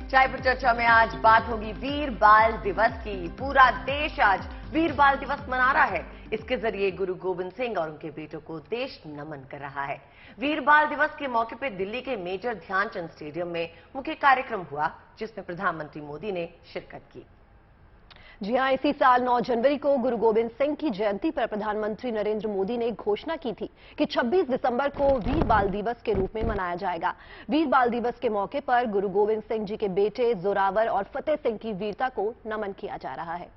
चाय पर चर्चा में आज बात होगी वीर बाल दिवस की। पूरा देश आज वीर बाल दिवस मना रहा है। इसके जरिए गुरु गोविंद सिंह और उनके बेटों को देश नमन कर रहा है। वीर बाल दिवस के मौके पर दिल्ली के मेजर ध्यानचंद स्टेडियम में मुख्य कार्यक्रम हुआ, जिसमें प्रधानमंत्री मोदी ने शिरकत की। जी हां, इसी साल 9 जनवरी को गुरु गोविंद सिंह की जयंती पर प्रधानमंत्री नरेंद्र मोदी ने घोषणा की थी कि 26 दिसंबर को वीर बाल दिवस के रूप में मनाया जाएगा। वीर बाल दिवस के मौके पर गुरु गोविंद सिंह जी के बेटे जोरावर और फतेह सिंह की वीरता को नमन किया जा रहा है।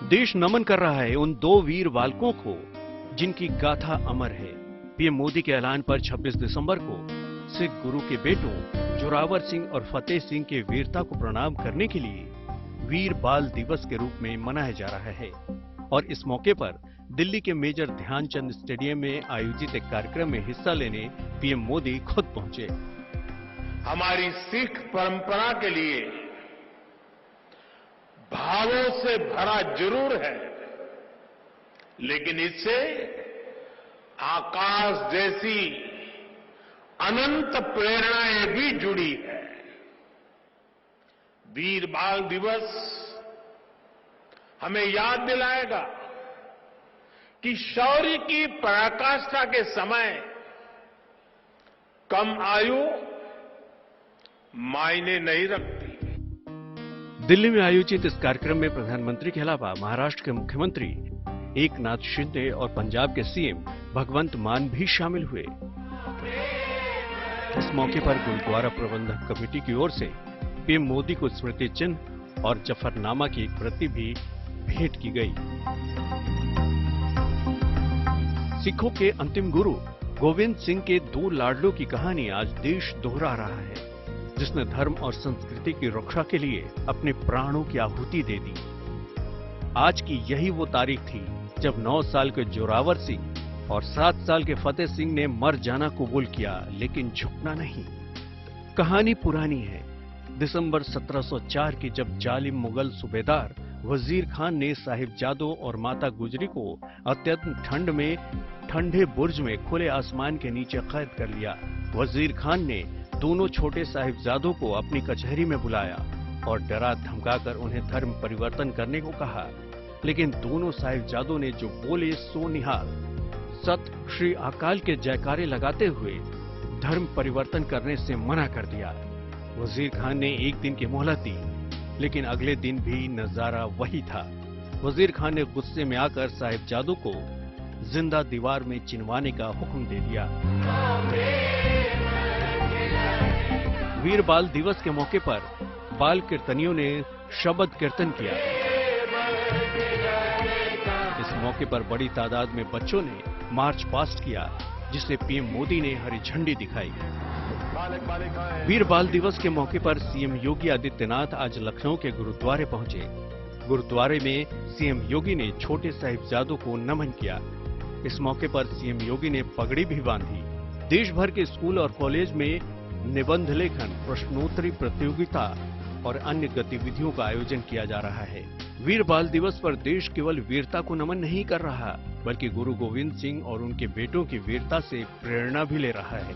देश नमन कर रहा है उन दो वीर बालकों को जिनकी गाथा अमर है। पीएम मोदी के ऐलान पर 26 दिसंबर को सिख गुरु के बेटों जोरावर सिंह और फतेह सिंह के वीरता को प्रणाम करने के लिए वीर बाल दिवस के रूप में मनाया जा रहा है। और इस मौके पर दिल्ली के मेजर ध्यानचंद स्टेडियम में आयोजित एक कार्यक्रम में हिस्सा लेने पीएम मोदी खुद पहुंचे। हमारी सिख परंपरा के लिए भावों से भरा जरूर है, लेकिन इससे आकाश जैसी अनंत प्रेरणाएं भी जुड़ी है। वीर बाल दिवस हमें याद दिलाएगा कि शौर्य की पराकाष्ठा के समय कम आयु मायने नहीं रखती। दिल्ली में आयोजित इस कार्यक्रम में प्रधानमंत्री के अलावा महाराष्ट्र के मुख्यमंत्री एकनाथ शिंदे और पंजाब के सीएम भगवंत मान भी शामिल हुए। इस मौके पर गुरुद्वारा प्रबंधक कमेटी की ओर से पीएम मोदी को स्मृति चिन्ह और जफरनामा की एक प्रति भी भेंट की गई। सिखों के अंतिम गुरु गोविंद सिंह के दो लाडलों की कहानी आज देश दोहरा रहा है, जिसने धर्म और संस्कृति की रक्षा के लिए अपने प्राणों की आहुति दे दी। आज की यही वो तारीख थी जब 9 साल के जोरावर सिंह और 7 साल के फतेह सिंह ने मर जाना कबूल किया, लेकिन झुकना नहीं। कहानी पुरानी है। दिसंबर 1704 की जब जालिम मुगल सूबेदार वजीर खान ने साहिबजादों और माता गुजरी को अत्यंत ठंड में ठंडे बुर्ज में खुले आसमान के नीचे कैद कर लिया। वजीर खान ने दोनों छोटे साहिबजादों को अपनी कचहरी में बुलाया और डरा धमकाकर उन्हें धर्म परिवर्तन करने को कहा, लेकिन दोनों साहिबजादों ने जो बोले सो निहाल। सत श्री अकाल के जयकारे लगाते हुए धर्म परिवर्तन करने से मना कर दिया। वजीर खान ने एक दिन की मोहलत दी, लेकिन अगले दिन भी नजारा वही था। वजीर खान ने गुस्से में आकर साहिबजादों को जिंदा दीवार में चिनवाने का हुक्म दे दिया। वीर बाल दिवस के मौके पर बाल कीर्तनियों ने शबद कीर्तन किया। इस मौके पर बड़ी तादाद में बच्चों ने मार्च पास्ट किया, जिसे पीएम मोदी ने हरी झंडी दिखाई। वीर बाल दिवस के मौके पर सीएम योगी आदित्यनाथ आज लखनऊ के गुरुद्वारे पहुंचे। गुरुद्वारे में सीएम योगी ने छोटे साहिबजादों को नमन किया। इस मौके पर सीएम योगी ने पगड़ी भी बांधी। देश भर के स्कूल और कॉलेज में निबंध लेखन, प्रश्नोत्तरी प्रतियोगिता और अन्य गतिविधियों का आयोजन किया जा रहा है। वीर बाल दिवस पर देश केवल वीरता को नमन नहीं कर रहा, बल्कि गुरु गोविंद सिंह और उनके बेटों की वीरता से प्रेरणा भी ले रहा है।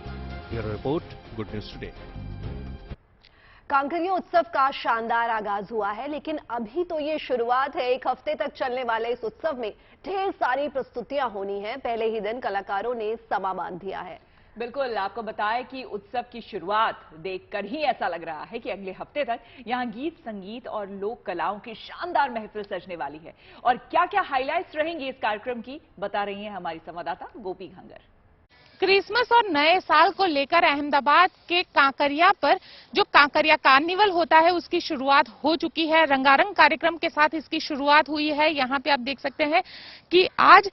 Bureau report, good news today. Kankaria उत्सव का शानदार आगाज हुआ है, लेकिन अभी तो ये शुरुआत है। एक हफ्ते तक चलने वाले इस उत्सव में ढेर सारी प्रस्तुतियां होनी है। पहले ही दिन कलाकारों ने समा बांध दिया है। बिल्कुल, आपको बताएं कि उत्सव की शुरुआत देखकर ही ऐसा लग रहा है कि अगले हफ्ते तक यहां गीत, संगीत और लोक कलाओं की शानदार महफिल सजने वाली है। और क्या क्या हाइलाइट्स रहेंगी इस कार्यक्रम की, बता रही हैं हमारी संवाददाता गोपी घंगर। क्रिसमस और नए साल को लेकर अहमदाबाद के कांकरिया पर जो कांकरिया कार्निवल होता है उसकी शुरुआत हो चुकी है। रंगारंग कार्यक्रम के साथ इसकी शुरुआत हुई है। यहाँ पे आप देख सकते हैं कि आज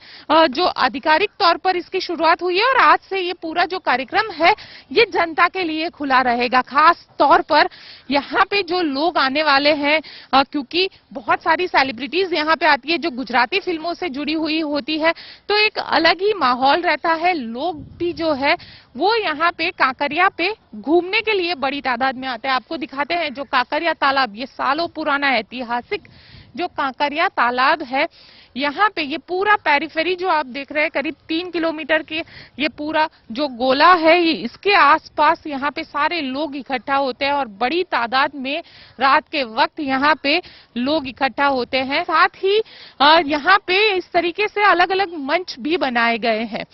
जो आधिकारिक तौर पर इसकी शुरुआत हुई है और आज से ये पूरा जो कार्यक्रम है ये जनता के लिए खुला रहेगा। खास तौर पर यहाँ पे जो लोग आने वाले हैं, क्योंकि बहुत सारी सेलिब्रिटीज यहाँ पे आती है जो गुजराती फिल्मों से जुड़ी हुई होती है, तो एक अलग ही माहौल रहता है। लोग भी जो है वो यहाँ पे कांकरिया पे घूमने के लिए बड़ी तादाद में आते हैं। आपको दिखाते हैं जो कांकरिया तालाब, ये सालों पुराना ऐतिहासिक जो कांकरिया तालाब है, यहाँ पे ये पूरा पेरिफेरी जो आप देख रहे हैं, करीब 3 किलोमीटर के ये पूरा जो गोला है, ये इसके आसपास यहाँ पे सारे लोग इकट्ठा होते हैं और बड़ी तादाद में रात के वक्त यहाँ पे लोग इकट्ठा होते हैं। साथ ही यहाँ पे इस तरीके से अलग अलग मंच भी बनाए गए हैं।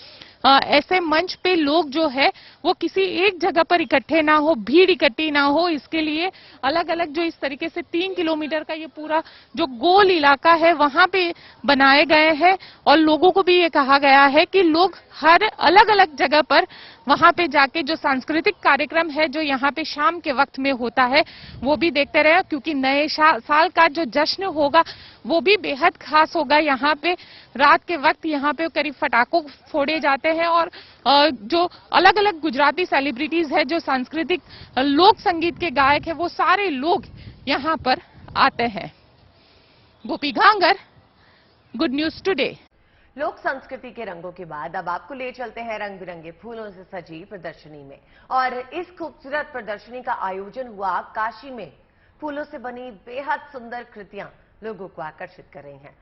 ऐसे मंच पे लोग जो है वो किसी एक जगह पर इकट्ठे ना हो, भीड़ इकट्ठी ना हो, इसके लिए अलग अलग जो इस तरीके से 3 किलोमीटर का ये पूरा जो गोल इलाका है वहां पे बनाए गए हैं। और लोगों को भी ये कहा गया है कि लोग हर अलग अलग जगह पर वहां पे जाके जो सांस्कृतिक कार्यक्रम है जो यहाँ पे शाम के वक्त में होता है वो भी देखते रहे, क्योंकि नए साल का जो जश्न होगा वो भी बेहद खास होगा। यहाँ पे रात के वक्त यहाँ पे करीब फटाकों फोड़े जाते हैं और जो अलग अलग गुजराती सेलिब्रिटीज है, जो सांस्कृतिक लोक संगीत के गायक है, वो सारे लोग यहाँ पर आते हैं। गोपी घांगर, गुड न्यूज टुडे। लोक संस्कृति के रंगों के बाद अब आपको ले चलते हैं रंग बिरंगे फूलों से सजी प्रदर्शनी में। और इस खूबसूरत प्रदर्शनी का आयोजन हुआ काशी में। फूलों से बनी बेहद सुंदर कृतियां लोगों को आकर्षित कर रही हैं।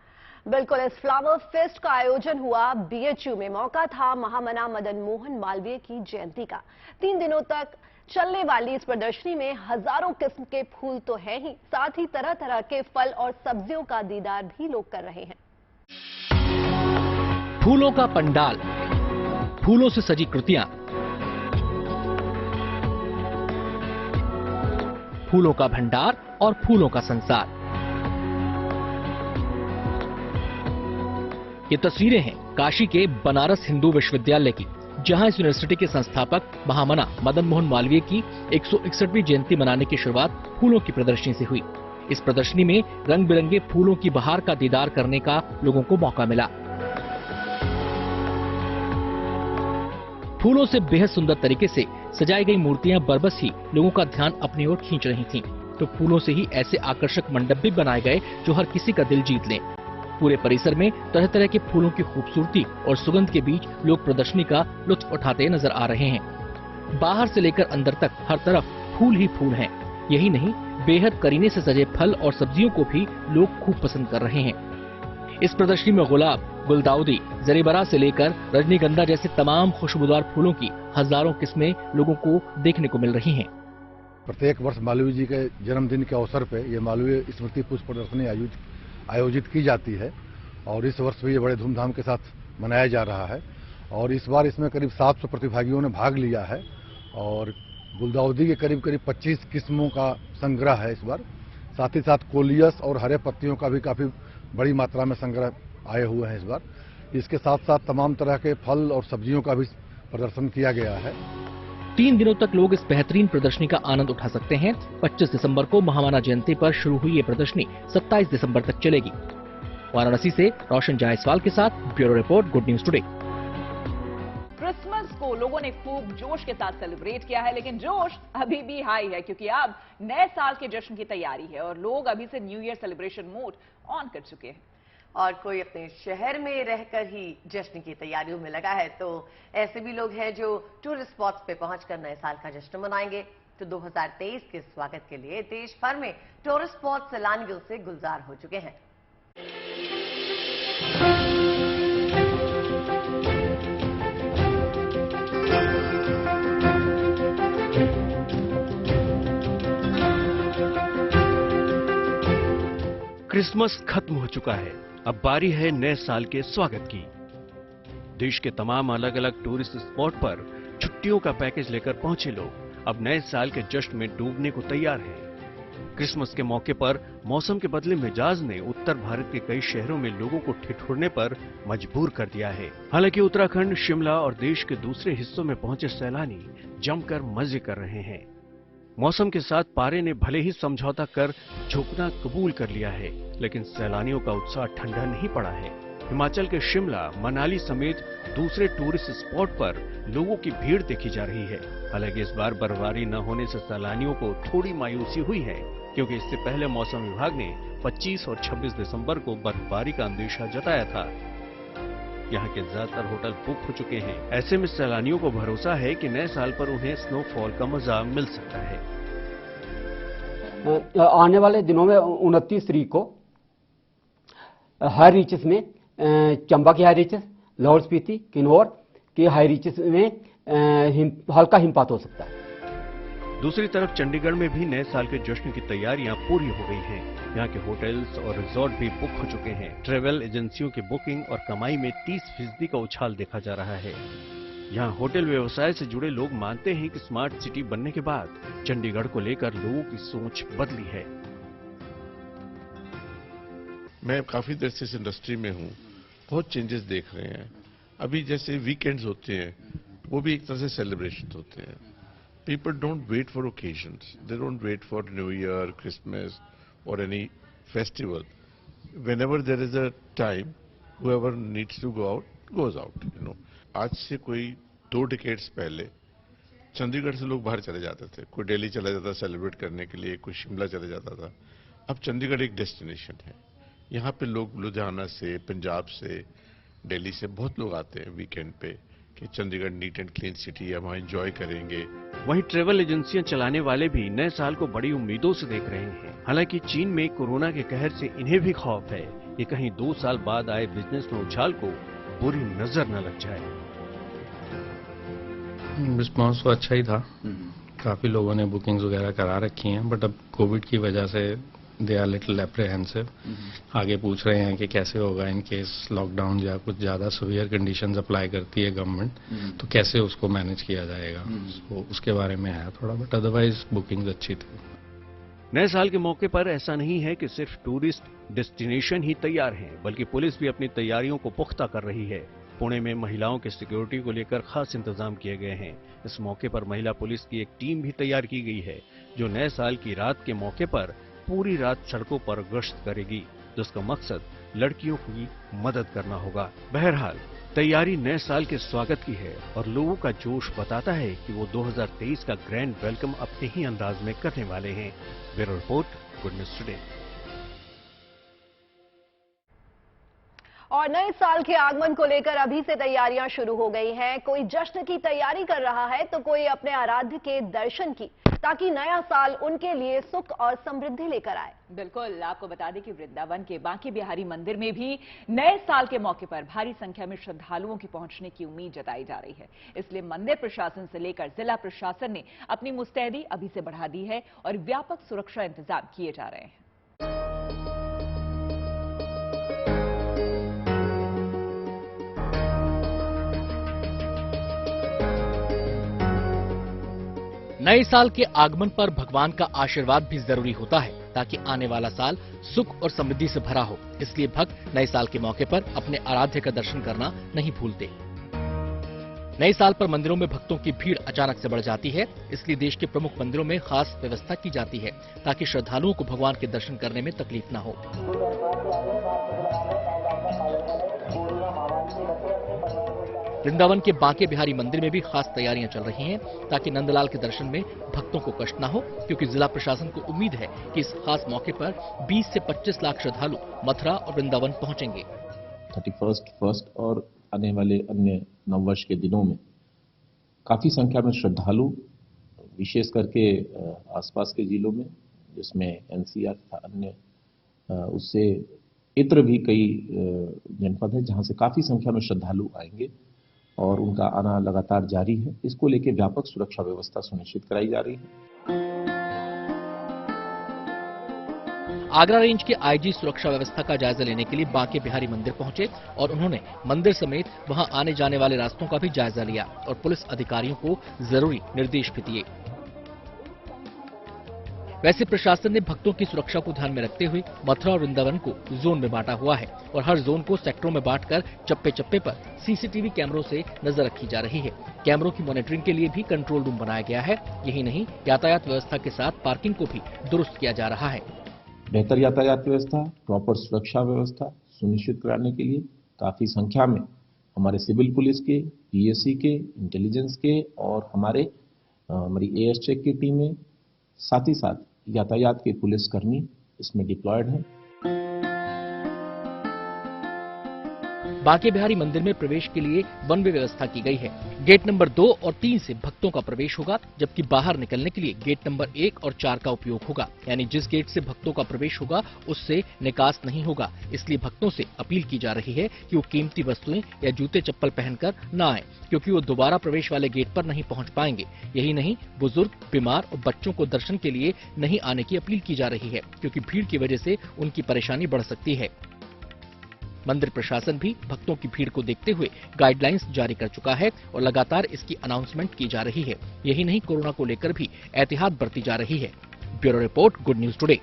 बिल्कुल, इस फ्लावर फेस्ट का आयोजन हुआ बीएचयू में। मौका था महामना मदन मोहन मालवीय की जयंती का। 3 दिनों तक चलने वाली इस प्रदर्शनी में हजारों किस्म के फूल तो हैं ही, साथ ही तरह तरह के फल और सब्जियों का दीदार भी लोग कर रहे हैं। फूलों का पंडाल, फूलों से सजी कृतियां, फूलों का भंडार और फूलों का संसार। ये तस्वीरें हैं काशी के बनारस हिंदू विश्वविद्यालय की, जहां इस यूनिवर्सिटी के संस्थापक महामना मदन मोहन मालवीय की 161वीं जयंती मनाने की शुरुआत फूलों की प्रदर्शनी से हुई। इस प्रदर्शनी में रंग बिरंगे फूलों की बहार का दीदार करने का लोगों को मौका मिला। फूलों से बेहद सुंदर तरीके से सजाई गई मूर्तियां बरबस ही लोगों का ध्यान अपनी ओर खींच रही थीं। तो फूलों से ही ऐसे आकर्षक मंडप भी बनाए गए जो हर किसी का दिल जीत लें। पूरे परिसर में तरह तरह के फूलों की खूबसूरती और सुगंध के बीच लोग प्रदर्शनी का लुत्फ उठाते नजर आ रहे हैं। बाहर से लेकर अंदर तक हर तरफ फूल ही फूल हैं। यही नहीं, बेहद करीने से सजे फल और सब्जियों को भी लोग खूब पसंद कर रहे हैं। इस प्रदर्शनी में गुलाब, गुलदाउदी, जरीबरा से लेकर रजनीगंधा जैसे तमाम खुशबूदार फूलों की हजारों किस्में लोगों को देखने को मिल रही हैं। प्रत्येक वर्ष मालवीय जी के जन्मदिन के अवसर पर ये मालवीय स्मृति पुष्प प्रदर्शनी आयोजित की जाती है और इस वर्ष भी ये बड़े धूमधाम के साथ मनाया जा रहा है। और इस बार इसमें करीब 700 प्रतिभागियों ने भाग लिया है और गुलदाउदी के करीब 25 किस्मों का संग्रह है इस बार। साथ ही साथ कोलियस और हरे पत्तियों का भी काफी बड़ी मात्रा में संग्रह आए हुए हैं इस बार। इसके साथ साथ तमाम तरह के फल और सब्जियों का भी प्रदर्शन किया गया है। 3 दिनों तक लोग इस बेहतरीन प्रदर्शनी का आनंद उठा सकते हैं। 25 दिसंबर को महामना जयंती पर शुरू हुई ये प्रदर्शनी 27 दिसंबर तक चलेगी। वाराणसी से रोशन जायसवाल के साथ bureau report, good news today. Christmas को लोगों ने खूब जोश के साथ सेलिब्रेट किया है, लेकिन जोश अभी भी हाई है क्योंकि अब नए साल के जश्न की तैयारी है और लोग अभी से new year celebration mode on कर चुके हैं। और कोई अपने शहर में रहकर ही जश्न की तैयारियों में लगा है, तो ऐसे भी लोग हैं जो टूरिस्ट स्पॉट्स पे पहुंचकर नए साल का जश्न मनाएंगे। तो 2023 के स्वागत के लिए देश भर में टूरिस्ट स्पॉट सैलानियों से गुलजार हो चुके हैं। क्रिसमस खत्म हो चुका है, अब बारी है नए साल के स्वागत की। देश के तमाम अलग अलग टूरिस्ट स्पॉट पर छुट्टियों का पैकेज लेकर पहुंचे लोग अब नए साल के जश्न में डूबने को तैयार हैं। क्रिसमस के मौके पर मौसम के बदले मिजाज ने उत्तर भारत के कई शहरों में लोगों को ठिठुरने पर मजबूर कर दिया है। हालांकि उत्तराखंड, शिमला और देश के दूसरे हिस्सों में पहुंचे सैलानी जमकर मजे कर रहे हैं। मौसम के साथ पारे ने भले ही समझौता कर झुकना कबूल कर लिया है, लेकिन सैलानियों का उत्साह ठंडा नहीं पड़ा है। हिमाचल के शिमला, मनाली समेत दूसरे टूरिस्ट स्पॉट पर लोगों की भीड़ देखी जा रही है। हालांकि इस बार बर्फबारी न होने से सैलानियों को थोड़ी मायूसी हुई है, क्योंकि इससे पहले मौसम विभाग ने 25 और 26 दिसंबर को बर्फबारी का अंदेशा जताया था। यहाँ के ज्यादातर होटल बुक हो चुके हैं। ऐसे में सैलानियों को भरोसा है कि नए साल पर उन्हें स्नोफॉल का मजा मिल सकता है। आने वाले दिनों में 29 तारीख को हाई रीचेस में चंबा की हाई रीचेस, लाहौल स्पीति, किन्नौर की हाई रीचेस में हल्का हिमपात हो सकता है। दूसरी तरफ चंडीगढ़ में भी नए साल के जश्न की तैयारियां पूरी हो गई हैं। यहाँ के होटल्स और रिजॉर्ट भी बुक हो चुके हैं। ट्रैवल एजेंसियों की बुकिंग और कमाई में 30% का उछाल देखा जा रहा है। यहाँ होटल व्यवसाय से जुड़े लोग मानते हैं कि स्मार्ट सिटी बनने के बाद चंडीगढ़ को लेकर लोगों की सोच बदली है। मैं काफी देर से इस इंडस्ट्री में हूँ, बहुत चेंजेस देख रहे हैं। अभी जैसे वीकेंड्स होते हैं, वो भी एक तरह से सेलिब्रेशन होते हैं। People don't wait for occasions. They don't wait for New Year, Christmas, or any festival. Whenever there is a time, whoever needs to go out, goes out. आज से कोई 2 डिकेड्स पहले चंडीगढ़ से लोग बाहर चले जाते थे। कोई दिल्ली चला जाता सेलिब्रेट करने के लिए, कोई शिमला चले जाता था। अब चंडीगढ़ एक डेस्टिनेशन है। यहाँ पे लोग लुधियाना से, पंजाब से, दिल्ली से बहुत लोग आते हैं वीकेंड पे कि Chandigarh neat and clean city है, वहाँ एंजॉय करेंगे। वहीं ट्रैवल एजेंसियां चलाने वाले भी नए साल को बड़ी उम्मीदों से देख रहे हैं। हालांकि चीन में कोरोना के कहर से इन्हें भी खौफ है कि कहीं 2 साल बाद आए बिजनेस में उछाल को बुरी नजर न लग जाए। रिस्पॉन्स तो अच्छा ही था, काफी लोगों ने बुकिंग्स वगैरह करा रखी हैं, बट अब कोविड की वजह से दे आर लिटिल एप्रीहेंसिव। आगे पूछ रहे हैं कि कैसे होगा इन केस लॉकडाउन या कुछ ज्यादा सीवियर कंडीशंस अप्लाई करती है गवर्नमेंट, तो कैसे उसको मैनेज किया जाएगा, तो उसके बारे में है थोड़ा, बट अदरवाइज बुकिंग्स अच्छी थी। नए साल के मौके पर ऐसा नहीं है कि सिर्फ टूरिस्ट डेस्टिनेशन ही तैयार हैं, बल्कि पुलिस भी अपनी तैयारियों को पुख्ता कर रही है। पुणे में महिलाओं के सिक्योरिटी को लेकर खास इंतजाम किए गए हैं। इस मौके पर महिला पुलिस की एक टीम भी तैयार की गई है, जो नए साल की रात के मौके पर पूरी रात सड़कों पर गश्त करेगी, जिसका मकसद लड़कियों की मदद करना होगा। बहरहाल तैयारी नए साल के स्वागत की है और लोगों का जोश बताता है कि वो 2023 का ग्रैंड वेलकम अपने ही अंदाज में करने वाले हैं। Bureau report, good news today. और नए साल के आगमन को लेकर अभी से तैयारियां शुरू हो गई हैं। कोई जश्न की तैयारी कर रहा है तो कोई अपने आराध्य के दर्शन की, ताकि नया साल उनके लिए सुख और समृद्धि लेकर आए। बिल्कुल, आपको बता दें कि वृंदावन के बांके बिहारी मंदिर में भी नए साल के मौके पर भारी संख्या में श्रद्धालुओं के पहुंचने की उम्मीद जताई जा रही है। इसलिए मंदिर प्रशासन से लेकर जिला प्रशासन ने अपनी मुस्तैदी अभी से बढ़ा दी है और व्यापक सुरक्षा इंतजाम किए जा रहे हैं। नए साल के आगमन पर भगवान का आशीर्वाद भी जरूरी होता है, ताकि आने वाला साल सुख और समृद्धि से भरा हो। इसलिए भक्त नए साल के मौके पर अपने आराध्य का दर्शन करना नहीं भूलते। नए साल पर मंदिरों में भक्तों की भीड़ अचानक से बढ़ जाती है, इसलिए देश के प्रमुख मंदिरों में खास व्यवस्था की जाती है, ताकि श्रद्धालुओं को भगवान के दर्शन करने में तकलीफ न हो। वृंदावन के बांके बिहारी मंदिर में भी खास तैयारियां चल रही हैं, ताकि नंदलाल के दर्शन में भक्तों को कष्ट न हो, क्योंकि जिला प्रशासन को उम्मीद है कि इस खास मौके पर 20 से 25 लाख श्रद्धालु मथुरा और वृंदावन पहुंचेंगे। 31 फर्स्ट और आने वाले अन्य नववर्ष के दिनों में काफी संख्या में श्रद्धालु, विशेष करके आसपास के जिलों में, जिसमें एनसीआर तथा अन्य उससे इतर भी कई जनपद है, जहां से काफी संख्या में श्रद्धालु आएंगे और उनका आना लगातार जारी है। इसको लेकर व्यापक सुरक्षा व्यवस्था सुनिश्चित कराई जा रही है। आगरा रेंज के आईजी सुरक्षा व्यवस्था का जायजा लेने के लिए बांके बिहारी मंदिर पहुंचे और उन्होंने मंदिर समेत वहां आने जाने वाले रास्तों का भी जायजा लिया और पुलिस अधिकारियों को जरूरी निर्देश भी दिए। वैसे प्रशासन ने भक्तों की सुरक्षा को ध्यान में रखते हुए मथुरा और वृंदावन को जोन में बांटा हुआ है और हर जोन को सेक्टरों में बांटकर चप्पे चप्पे पर सीसीटीवी कैमरों से नजर रखी जा रही है। कैमरों की मॉनिटरिंग के लिए भी कंट्रोल रूम बनाया गया है। यही नहीं, यातायात व्यवस्था के साथ पार्किंग को भी दुरुस्त किया जा रहा है। बेहतर यातायात व्यवस्था, प्रॉपर सुरक्षा व्यवस्था सुनिश्चित कराने के लिए काफी संख्या में हमारे सिविल पुलिस के, पीएससी के, इंटेलिजेंस के और हमारी एयर चेक की टीमें, साथ ही साथ यातायात के पुलिसकर्मी इसमें डिप्लॉयड हैं। बांके बिहारी मंदिर में प्रवेश के लिए वन वे व्यवस्था की गई है। गेट नंबर 2 और 3 से भक्तों का प्रवेश होगा, जबकि बाहर निकलने के लिए गेट नंबर 1 और 4 का उपयोग होगा। यानी जिस गेट से भक्तों का प्रवेश होगा उससे निकास नहीं होगा। इसलिए भक्तों से अपील की जा रही है कि वो कीमती वस्तुएं या जूते चप्पल पहनकर न आए, क्योंकि वो दोबारा प्रवेश वाले गेट पर नहीं पहुंच पाएंगे। यही नहीं, बुजुर्ग, बीमार और बच्चों को दर्शन के लिए नहीं आने की अपील की जा रही है, क्योंकि भीड़ की वजह से उनकी परेशानी बढ़ सकती है। मंदिर प्रशासन भी भक्तों की भीड़ को देखते हुए गाइडलाइंस जारी कर चुका है और लगातार इसकी अनाउंसमेंट की जा रही है। यही नहीं, कोरोना को लेकर भी एहतियात बरती जा रही है। Bureau report, good news today.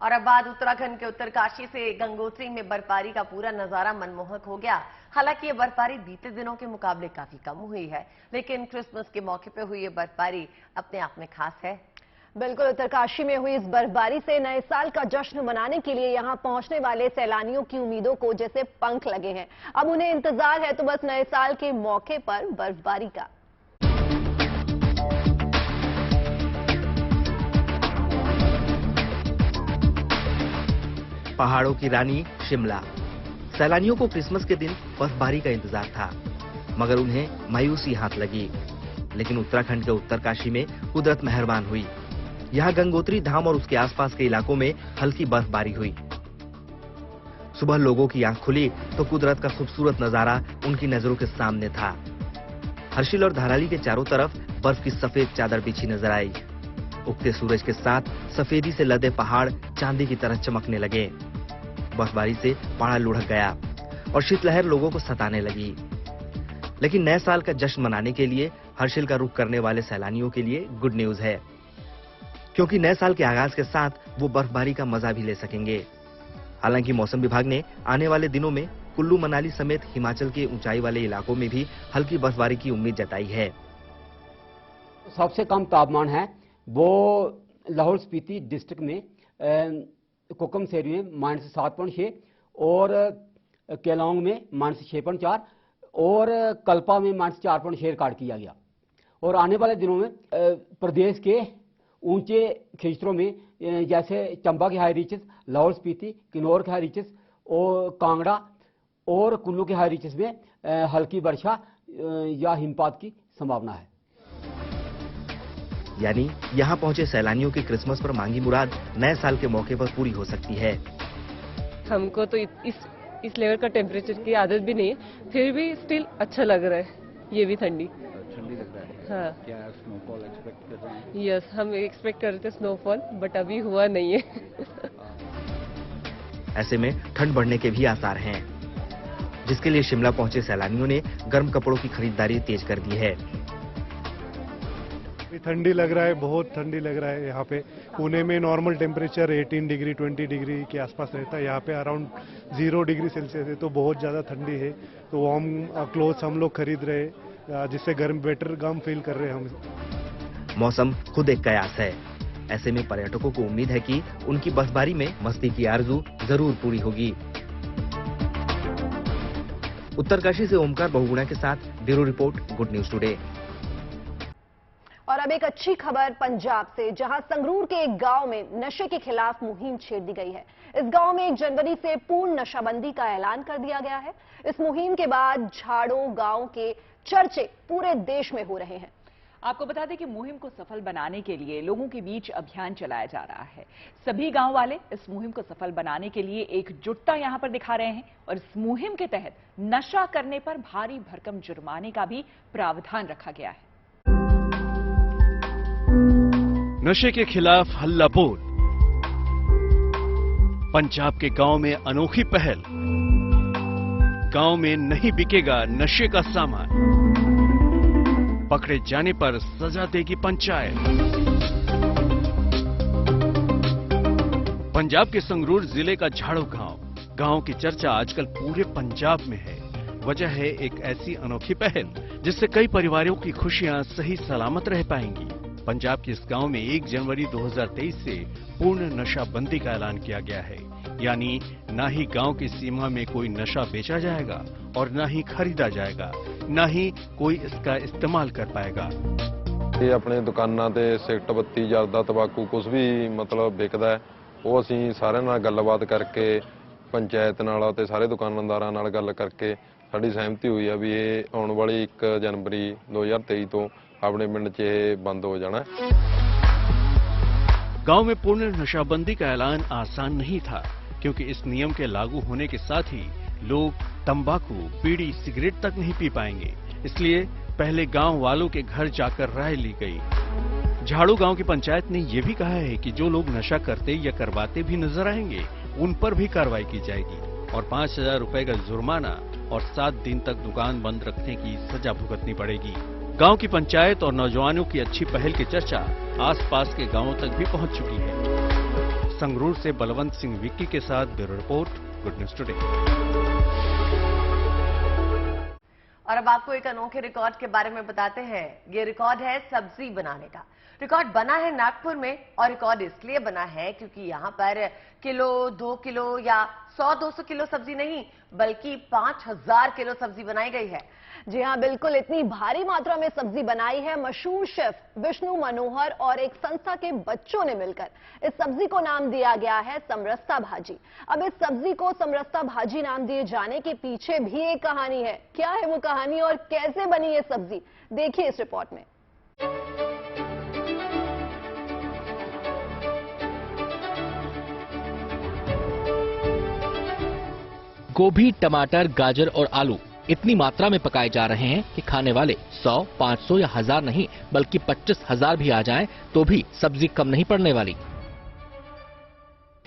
और अब बात उत्तराखंड के उत्तरकाशी से। गंगोत्री में बर्फबारी का पूरा नजारा मनमोहक हो गया। हालांकि ये बर्फबारी बीते दिनों के मुकाबले काफी कम हुई है, लेकिन क्रिसमस के मौके पर हुई ये बर्फबारी अपने आप में खास है। बिल्कुल, उत्तरकाशी में हुई इस बर्फबारी से नए साल का जश्न मनाने के लिए यहां पहुंचने वाले सैलानियों की उम्मीदों को जैसे पंख लगे हैं। अब उन्हें इंतजार है तो बस नए साल के मौके पर बर्फबारी का। पहाड़ों की रानी शिमला। सैलानियों को क्रिसमस के दिन बर्फबारी का इंतजार था, मगर उन्हें मायूसी हाथ लगी। लेकिन उत्तराखंड के उत्तरकाशी में कुदरत मेहरबान हुई। यहाँ गंगोत्री धाम और उसके आसपास के इलाकों में हल्की बर्फबारी हुई। सुबह लोगों की आंख खुली तो कुदरत का खूबसूरत नजारा उनकी नजरों के सामने था। हर्षिल और धाराली के चारों तरफ बर्फ की सफेद चादर बिछी नजर आई। उगते सूरज के साथ सफेदी से लदे पहाड़ चांदी की तरह चमकने लगे। बर्फबारी से पहाड़ लुढ़क गया और शीतलहर लोगों को सताने लगी। लेकिन नए साल का जश्न मनाने के लिए हर्षिल का रुख करने वाले सैलानियों के लिए गुड न्यूज है, क्योंकि नए साल के आगाज के साथ वो बर्फबारी का मजा भी ले सकेंगे। हालांकि मौसम विभाग ने आने वाले दिनों में कुल्लू मनाली समेत हिमाचल के ऊंचाई वाले इलाकों में भी हल्की बर्फबारी की उम्मीद जताई है। सबसे कम तापमान है वो लाहौल स्पीति डिस्ट्रिक्ट में कोकम सेरी में -7.6 और केलांग में -6.4 और कल्पा में -4.6 रिकॉर्ड किया गया। और आने वाले दिनों में प्रदेश के ऊंचे क्षेत्रों में जैसे चंबा के हाई रीचेस, लाहौल स्पीति, किन्नौर के हाई रीचेस और कांगड़ा और कुल्लू के हाई रीचेस में हल्की वर्षा या हिमपात की संभावना है। यानी यहाँ पहुंचे सैलानियों की क्रिसमस पर मांगी मुराद नए साल के मौके पर पूरी हो सकती है। हमको तो इस लेवल का टेम्परेचर की आदत भी नहीं है, फिर भी स्टिल अच्छा लग रहा है। ये भी ठंडी लग रहा है। हाँ, क्या स्नोफॉल एक्सपेक्ट कर रहे हैं? यस, हम एक्सपेक्ट कर रहे थे स्नोफॉल, बट अभी हुआ नहीं है। ऐसे में ठंड बढ़ने के भी आसार हैं, जिसके लिए शिमला पहुंचे सैलानियों ने गर्म कपड़ों की खरीदारी तेज कर दी है। ठंडी लग रहा है, बहुत ठंडी लग रहा है। यहाँ पे पुणे में नॉर्मल टेम्परेचर 18 डिग्री 20 डिग्री के आसपास रहता है, यहाँ पे अराउंड 0 डिग्री सेल्सियस है, तो बहुत ज़्यादा ठंडी है। तो वार्म क्लोथ्स हम लोग खरीद रहे हैं, जिससे गर्म फील कर रहे हैं हम। मौसम खुद एक कयास है। ऐसे में पर्यटकों को उम्मीद है कि उनकी बर्फबारी में मस्ती की आरजू जरूर पूरी होगी। उत्तरकाशी से ओमकार बहुगुणा के साथ bureau report, good news today. और अब एक अच्छी खबर पंजाब से, जहां संगरूर के एक गांव में नशे के खिलाफ मुहिम छेड़ दी गई है। इस गांव में 1 जनवरी से पूर्ण नशाबंदी का ऐलान कर दिया गया है। इस मुहिम के बाद झाड़ो गांव के चर्चे पूरे देश में हो रहे हैं। आपको बता दें कि मुहिम को सफल बनाने के लिए लोगों के बीच अभियान चलाया जा रहा है। सभी गांव वाले इस मुहिम को सफल बनाने के लिए एकजुटता यहां पर दिखा रहे हैं और इस मुहिम के तहत नशा करने पर भारी भरकम जुर्माने का भी प्रावधान रखा गया है। नशे के खिलाफ हल्ला बोल। पंजाब के गांव में अनोखी पहल। गांव में नहीं बिकेगा नशे का सामान। पकड़े जाने पर सजा देगी पंचायत। पंजाब के संगरूर जिले का झाड़ो गांव की चर्चा आजकल पूरे पंजाब में है। वजह है एक ऐसी अनोखी पहल जिससे कई परिवारों की खुशियां सही सलामत रह पाएंगी। पंजाब के इस गांव में 1 जनवरी 2023 से पूर्ण नशाबंदी का ऐलान किया गया है। यानी ना ही गांव की सीमा में कोई नशा बेचा जाएगा और ना ही खरीदा जाएगा, ना ही कोई इसका इस्तेमाल कर पाएगा। ये अपने दुकाना ते सिगरट बत्ती जर्दा तंबाकू कुछ भी मतलब बिकदा है ਉਹ ਅਸੀਂ ਸਾਰਿਆਂ ਨਾਲ ਗੱਲਬਾਤ ਕਰਕੇ ਪੰਚਾਇਤ ਨਾਲ ਅਤੇ ਸਾਰੇ ਦੁਕਾਨਦਾਰਾਂ ਨਾਲ ਗੱਲ ਕਰਕੇ ਸਾਡੀ ਸਹਿਮਤੀ ਹੋਈ ਆ ਵੀ ਇਹ ਆਉਣ ਵਾਲੀ 1 ਜਨਵਰੀ 2023 ਤੋਂ ਆਪਣੇ ਪਿੰਡ 'ਚ ਇਹ ਬੰਦ ਹੋ जाना है। गांव में पूर्ण नशाबंदी का ऐलान आसान नहीं था, क्योंकि इस नियम के लागू होने के साथ ही लोग तंबाकू, बीड़ी, सिगरेट तक नहीं पी पाएंगे। इसलिए पहले गांव वालों के घर जाकर राय ली गई। झाड़ू गांव की पंचायत ने यह भी कहा है कि जो लोग नशा करते या करवाते भी नजर आएंगे, उन पर भी कार्रवाई की जाएगी और 5,000 रुपए का जुर्माना और 7 दिन तक दुकान बंद रखने की सजा भुगतनी पड़ेगी। गांव की पंचायत और नौजवानों की अच्छी पहल की चर्चा आसपास के गांवों तक भी पहुंच चुकी है। संगरूर से बलवंत सिंह विक्की के साथ bureau report, good news today. और अब आपको एक अनोखे रिकॉर्ड के बारे में बताते हैं। ये रिकॉर्ड है सब्जी बनाने का। रिकॉर्ड बना है नागपुर में और रिकॉर्ड इसलिए बना है क्योंकि यहाँ पर किलो, 2 किलो या 100-200 किलो सब्जी नहीं, बल्कि 5,000 किलो सब्जी बनाई गई है। जी हाँ, बिल्कुल इतनी भारी मात्रा में सब्जी बनाई है मशहूर शेफ विष्णु मनोहर और एक संस्था के बच्चों ने मिलकर। इस सब्जी को नाम दिया गया है समरसता भाजी। अब इस सब्जी को समरसता भाजी नाम दिए जाने के पीछे भी एक कहानी है। क्या है वो कहानी और कैसे बनी ये सब्जी, देखिए इस रिपोर्ट में। गोभी, टमाटर, गाजर और आलू इतनी मात्रा में पकाए जा रहे हैं कि खाने वाले 100, 500 या 1000 नहीं बल्कि 25,000 भी आ जाएं तो भी सब्जी कम नहीं पड़ने वाली।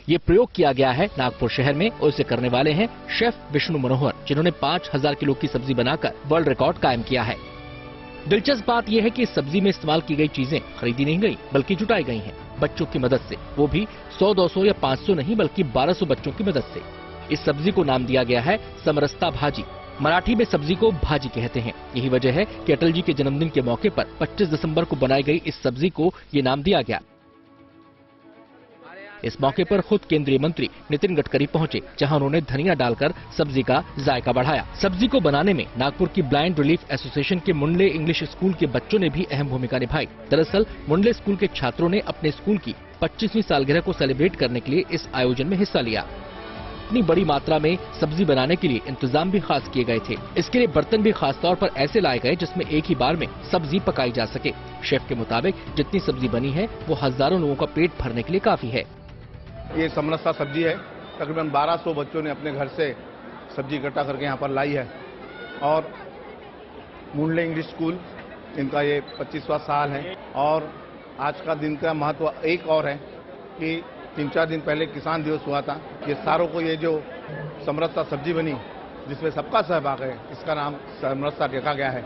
ये प्रयोग किया गया है नागपुर शहर में और इसे करने वाले हैं शेफ विष्णु मनोहर, जिन्होंने 5,000 किलो की सब्जी बनाकर वर्ल्ड रिकॉर्ड कायम किया है। दिलचस्प बात यह है कि इस सब्जी में इस्तेमाल की गई चीजें खरीदी नहीं गई बल्कि जुटाई गई हैं बच्चों की मदद से, वो भी 100, 200 या 500 नहीं बल्कि 1200 बच्चों की मदद से। इस सब्जी को नाम दिया गया है समरसता भाजी। मराठी में सब्जी को भाजी कहते हैं। यही वजह है कि अटल जी के जन्मदिन के मौके पर 25 दिसंबर को बनाई गई इस सब्जी को ये नाम दिया गया। इस मौके पर खुद केंद्रीय मंत्री नितिन गडकरी पहुंचे, जहां उन्होंने धनिया डालकर सब्जी का जायका बढ़ाया। सब्जी को बनाने में नागपुर की ब्लाइंड रिलीफ एसोसिएशन के मुंडले इंग्लिश स्कूल के बच्चों ने भी अहम भूमिका निभाई। दरअसल मुंडले स्कूल के छात्रों ने अपने स्कूल की 25वीं सालगिरह को सेलिब्रेट करने के लिए इस आयोजन में हिस्सा लिया। इतनी बड़ी मात्रा में सब्जी बनाने के लिए इंतजाम भी खास किए गए थे। इसके लिए बर्तन भी खास तौर पर ऐसे लाए गए जिसमें एक ही बार में सब्जी पकाई जा सके। शेफ के मुताबिक जितनी सब्जी बनी है वो हजारों लोगों का पेट भरने के लिए काफी है। ये समरसता सब्जी है। तकरीबन 1200 बच्चों ने अपने घर से सब्जी इकट्ठा करके यहाँ पर लाई है और मुंडले इंग्लिश स्कूल इनका ये 25वां साल है। और आज का दिन का महत्व एक और है कि 3-4 दिन पहले किसान दिवस हुआ था। ये सारों को ये जो समरसता सब्जी बनी जिसमें सबका सहभाग है, इसका नाम समरसता रखा गया है।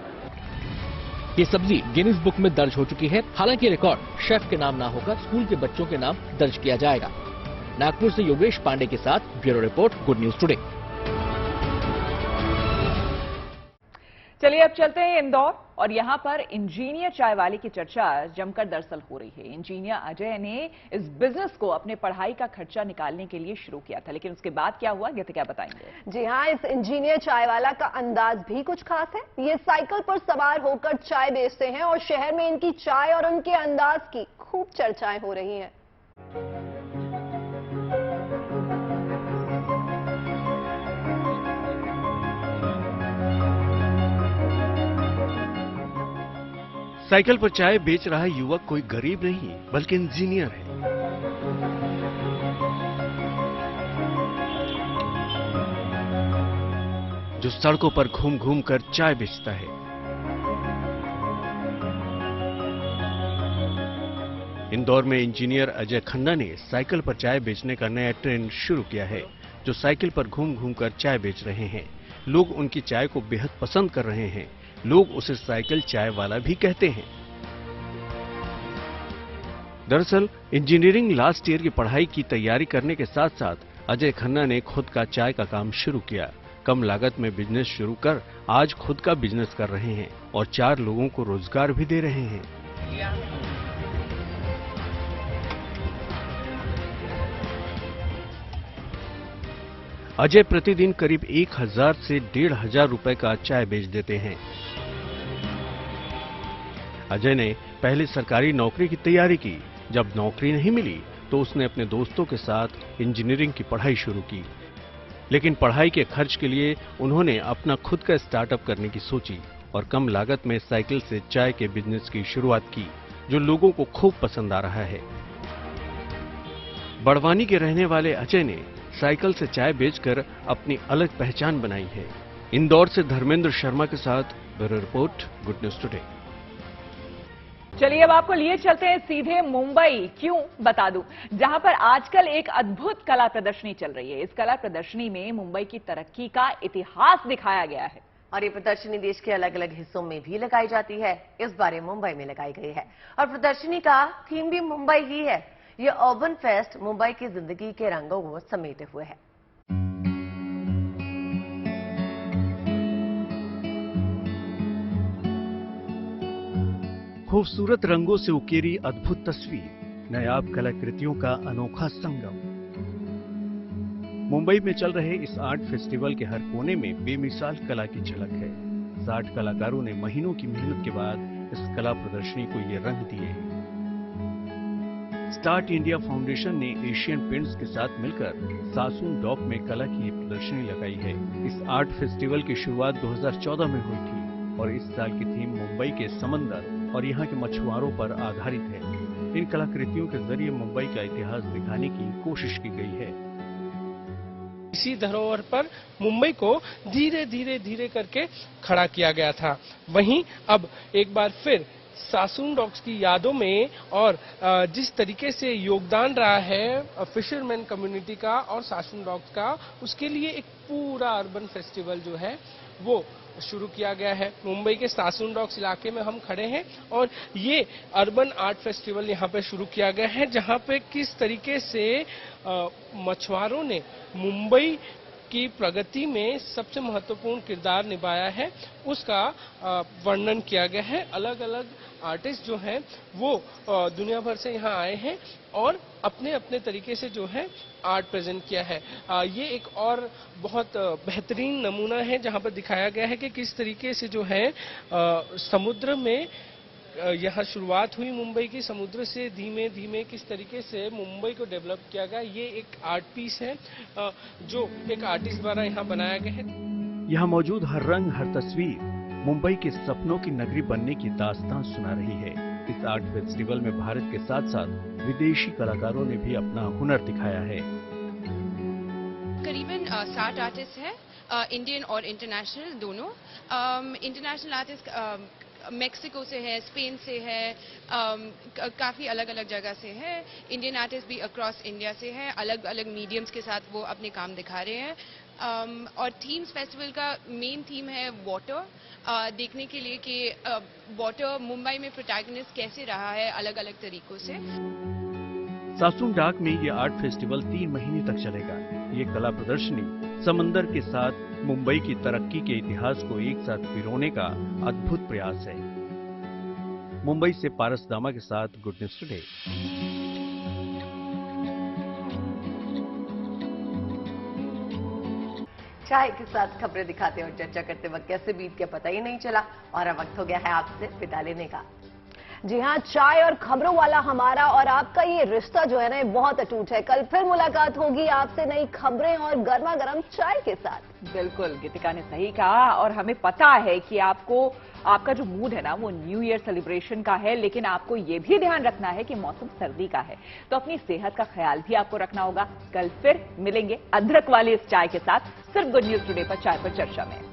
ये सब्जी गिनीज बुक में दर्ज हो चुकी है। हालांकि रिकॉर्ड शेफ के नाम ना होकर स्कूल के बच्चों के नाम दर्ज किया जाएगा। नागपुर से योगेश पांडे के साथ bureau report, good news today. चलिए अब चलते हैं इंदौर और यहाँ पर इंजीनियर चाय वाले की चर्चा जमकर दरअसल हो रही है। इंजीनियर अजय ने इस बिजनेस को अपने पढ़ाई का खर्चा निकालने के लिए शुरू किया था, लेकिन उसके बाद क्या हुआ, क्या बताएंगे। जी हाँ, इस इंजीनियर चाय वाला का अंदाज भी कुछ खास है। ये साइकिल पर सवार होकर चाय बेचते हैं और शहर में इनकी चाय और उनके अंदाज की खूब चर्चाएं हो रही हैं। साइकिल पर चाय बेच रहा युवक कोई गरीब नहीं बल्कि इंजीनियर है। जो सड़कों पर घूम घूम कर चाय बेचता है। इंदौर में इंजीनियर अजय खन्ना ने साइकिल पर चाय बेचने का नया ट्रेंड शुरू किया है। जो साइकिल पर घूम घूम कर चाय बेच रहे हैं, लोग उनकी चाय को बेहद पसंद कर रहे हैं। लोग उसे साइकिल चाय वाला भी कहते हैं। दरअसल इंजीनियरिंग लास्ट ईयर की पढ़ाई की तैयारी करने के साथ साथ अजय खन्ना ने खुद का चाय का काम शुरू किया। कम लागत में बिजनेस शुरू कर आज खुद का बिजनेस कर रहे हैं और 4 लोगों को रोजगार भी दे रहे हैं। अजय प्रतिदिन करीब 1000 से 1500 रुपए का चाय बेच देते हैं। अजय ने पहले सरकारी नौकरी की तैयारी की। जब नौकरी नहीं मिली तो उसने अपने दोस्तों के साथ इंजीनियरिंग की पढ़ाई शुरू की। लेकिन पढ़ाई के खर्च के लिए उन्होंने अपना खुद का स्टार्टअप करने की सोची और कम लागत में साइकिल से चाय के बिजनेस की शुरुआत की, जो लोगों को खूब पसंद आ रहा है। बड़वानी के रहने वाले अजय ने साइकिल से चाय बेचकर अपनी अलग पहचान बनाई है। इंदौर से धर्मेंद्र शर्मा के साथ bureau report, good news today. चलिए अब आपको लिए चलते हैं सीधे मुंबई। क्यों, बता दूं, जहां पर आजकल एक अद्भुत कला प्रदर्शनी चल रही है। इस कला प्रदर्शनी में मुंबई की तरक्की का इतिहास दिखाया गया है और ये प्रदर्शनी देश के अलग अलग हिस्सों में भी लगाई जाती है। इस बार ये मुंबई में लगाई गई है और प्रदर्शनी का थीम भी मुंबई ही है। ये अर्बन फेस्ट मुंबई की जिंदगी के रंगों को समेटे हुए है। खूबसूरत रंगों से उकेरी अद्भुत तस्वीर, नायाब कलाकृतियों का अनोखा संगम। मुंबई में चल रहे इस आर्ट फेस्टिवल के हर कोने में बेमिसाल कला की झलक है। 60 कलाकारों ने महीनों की मेहनत के बाद इस कला प्रदर्शनी को ये रंग दिए हैं। स्टार्ट इंडिया फाउंडेशन ने एशियन पेंट्स के साथ मिलकर सासुन डॉक में कला की प्रदर्शनी लगाई है। इस आर्ट फेस्टिवल की शुरुआत 2014 में हुई थी और इस साल की थीम मुंबई के समंदर और यहाँ के मछुआरों पर आधारित है। इन कलाकृतियों के जरिए मुंबई का इतिहास दिखाने की कोशिश की गई है। इसी धरोहर पर मुंबई को धीरे धीरे करके खड़ा किया गया था। वहीं अब एक बार फिर सासुन डॉक्स की यादों में और जिस तरीके से योगदान रहा है फिशरमैन कम्युनिटी का और सासुन डॉक्स का, उसके लिए एक पूरा अर्बन फेस्टिवल जो है वो शुरू किया गया है। मुंबई के सासुन डॉक्स इलाके में हम खड़े हैं और ये अर्बन आर्ट फेस्टिवल यहाँ पे शुरू किया गया है, जहाँ पे किस तरीके से मछुआरों ने मुंबई की प्रगति में सबसे महत्वपूर्ण किरदार निभाया है, उसका वर्णन किया गया है। अलग अलग आर्टिस्ट जो हैं वो दुनिया भर से यहाँ आए हैं और अपने अपने तरीके से जो है आर्ट प्रेजेंट किया है। ये एक और बहुत बेहतरीन नमूना है जहाँ पर दिखाया गया है कि किस तरीके से जो है समुद्र में यहाँ शुरुआत हुई मुंबई की, समुद्र से धीमे धीमे किस तरीके से मुंबई को डेवलप किया गया। ये एक आर्ट पीस है जो एक आर्टिस्ट द्वारा यहाँ बनाया गया है। यहाँ मौजूद हर रंग, हर तस्वीर मुंबई के सपनों की नगरी बनने की दास्तान सुना रही है। इस आर्ट फेस्टिवल में भारत के साथ साथ विदेशी कलाकारों ने भी अपना हुनर दिखाया है। करीबन 60 आर्टिस्ट हैं, इंडियन और इंटरनेशनल दोनों। इंटरनेशनल आर्टिस्ट मेक्सिको से है, स्पेन से है, काफ़ी अलग अलग जगह से है। इंडियन आर्टिस्ट भी अक्रॉस इंडिया से हैं, अलग अलग मीडियम्स के साथ वो अपने काम दिखा रहे हैं। और थीम्स फेस्टिवल का मेन थीम है वाटर, देखने के लिए कि वाटर मुंबई में प्रोटैगनिस्ट कैसे रहा है अलग अलग तरीकों से। सासुन डॉक में ये आर्ट फेस्टिवल 3 महीने तक चलेगा। ये कला प्रदर्शनी समंदर के साथ मुंबई की तरक्की के इतिहास को एक साथ पिरोने का अद्भुत प्रयास है। मुंबई से पारस दामा के साथ गुड न्यूज टुडे। चाय के साथ खबरें दिखाते और चर्चा करते वक्त कैसे बीत गया पता ही नहीं चला और अब वक्त हो गया है आपसे विदा लेने का। जी हाँ, चाय और खबरों वाला हमारा और आपका ये रिश्ता जो है ना, बहुत अटूट है। कल फिर मुलाकात होगी आपसे नई खबरें और गर्मा गर्म चाय के साथ। बिल्कुल, गीतिका ने सही कहा और हमें पता है कि आपका जो मूड है ना वो न्यू ईयर सेलिब्रेशन का है, लेकिन आपको ये भी ध्यान रखना है कि मौसम सर्दी का है, तो अपनी सेहत का ख्याल भी आपको रखना होगा। कल फिर मिलेंगे अदरक वाली इस चाय के साथ, सिर्फ गुड न्यूज टुडे पर चाय पर चर्चा में।